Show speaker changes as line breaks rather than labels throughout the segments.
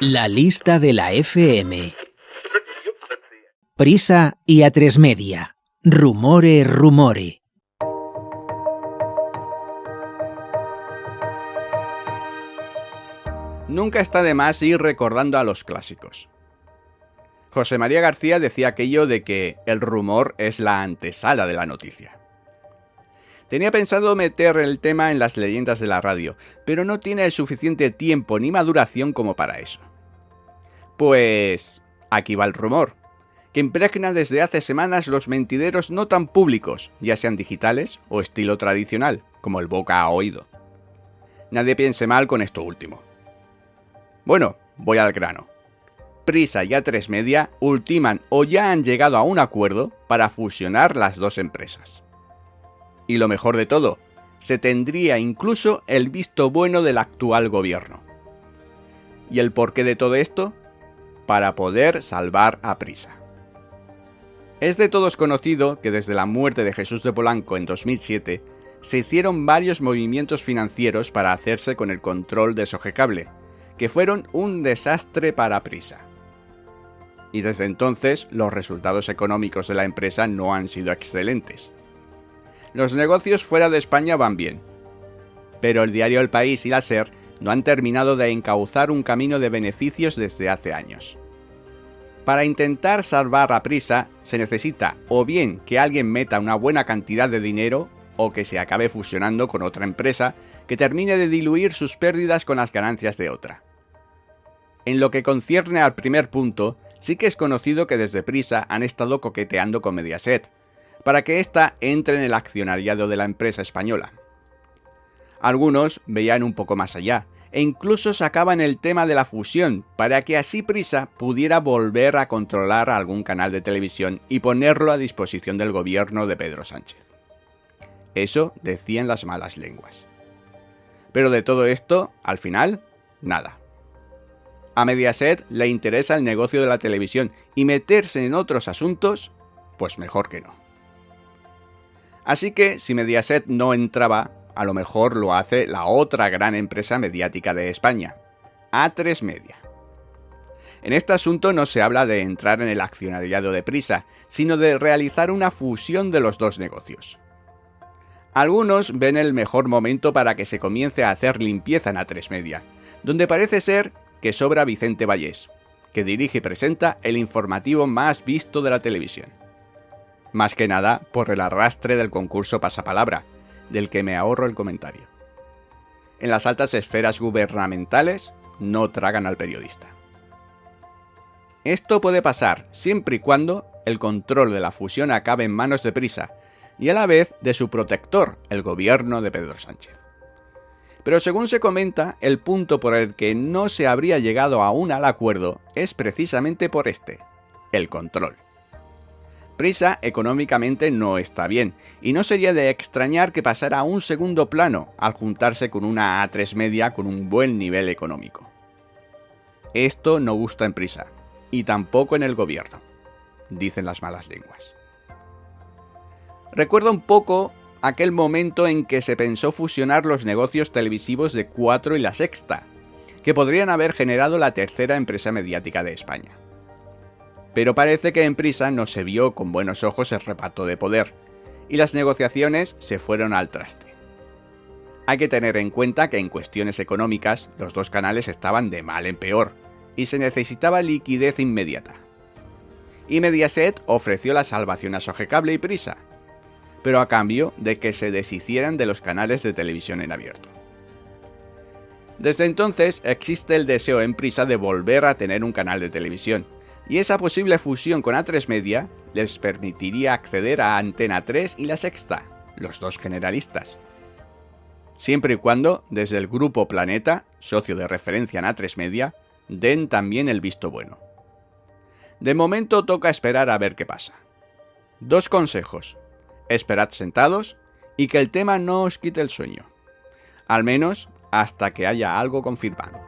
La lista de la FM. Prisa y Atresmedia. Rumore, rumore.
Nunca está de más ir recordando a los clásicos. José María García decía aquello de que el rumor es la antesala de la noticia. Tenía pensado meter el tema en las leyendas de la radio, pero no tiene el suficiente tiempo ni maduración como para eso. Pues aquí va el rumor, que impregna desde hace semanas los mentideros no tan públicos, ya sean digitales o estilo tradicional, como el boca a oído. Nadie piense mal con esto último. Bueno, voy al grano. Prisa y Atresmedia ultiman o ya han llegado a un acuerdo para fusionar las dos empresas. Y lo mejor de todo, se tendría incluso el visto bueno del actual gobierno. ¿Y el porqué de todo esto? Para poder salvar a Prisa. Es de todos conocido que desde la muerte de Jesús de Polanco en 2007 se hicieron varios movimientos financieros para hacerse con el control de Sogecable, que fueron un desastre para Prisa. Y desde entonces los resultados económicos de la empresa no han sido excelentes. Los negocios fuera de España van bien, pero el diario El País y la SER no han terminado de encauzar un camino de beneficios desde hace años. Para intentar salvar a Prisa se necesita o bien que alguien meta una buena cantidad de dinero o que se acabe fusionando con otra empresa que termine de diluir sus pérdidas con las ganancias de otra. En lo que concierne al primer punto, sí que es conocido que desde Prisa han estado coqueteando con Mediaset, para que ésta entre en el accionariado de la empresa española. Algunos veían un poco más allá, e incluso sacaban el tema de la fusión, para que así Prisa pudiera volver a controlar algún canal de televisión y ponerlo a disposición del gobierno de Pedro Sánchez. Eso decían las malas lenguas. Pero de todo esto, al final, nada. A Mediaset le interesa el negocio de la televisión y meterse en otros asuntos, pues mejor que no. Así que si Mediaset no entraba, a lo mejor lo hace la otra gran empresa mediática de España, Atresmedia. En este asunto no se habla de entrar en el accionariado de Prisa, sino de realizar una fusión de los dos negocios. Algunos ven el mejor momento para que se comience a hacer limpieza en Atresmedia, donde parece ser que sobra Vicente Vallés, que dirige y presenta el informativo más visto de la televisión. Más que nada por el arrastre del concurso Pasapalabra, del que me ahorro el comentario. En las altas esferas gubernamentales no tragan al periodista. Esto puede pasar siempre y cuando el control de la fusión acabe en manos de Prisa y a la vez de su protector, el gobierno de Pedro Sánchez. Pero según se comenta, el punto por el que no se habría llegado aún al acuerdo es precisamente por este, el control. Prisa económicamente no está bien, y no sería de extrañar que pasara a un segundo plano al juntarse con una Atresmedia con un buen nivel económico. Esto no gusta en Prisa, y tampoco en el gobierno, dicen las malas lenguas. Recuerda un poco aquel momento en que se pensó fusionar los negocios televisivos de Cuatro y La Sexta, que podrían haber generado la tercera empresa mediática de España. Pero parece que en Prisa no se vio con buenos ojos el reparto de poder, y las negociaciones se fueron al traste. Hay que tener en cuenta que en cuestiones económicas los dos canales estaban de mal en peor, y se necesitaba liquidez inmediata. Y Mediaset ofreció la salvación a Sogecable y Prisa, pero a cambio de que se deshicieran de los canales de televisión en abierto. Desde entonces existe el deseo en Prisa de volver a tener un canal de televisión, y esa posible fusión con Atresmedia les permitiría acceder a Antena 3 y La Sexta, los dos generalistas. Siempre y cuando, desde el Grupo Planeta, socio de referencia en Atresmedia, den también el visto bueno. De momento toca esperar a ver qué pasa. 2 consejos: esperad sentados y que el tema no os quite el sueño. Al menos hasta que haya algo confirmado.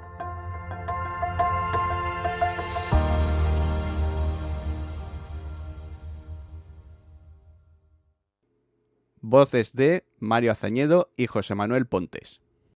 Voces de Mario Azañedo y José Manuel Pontes.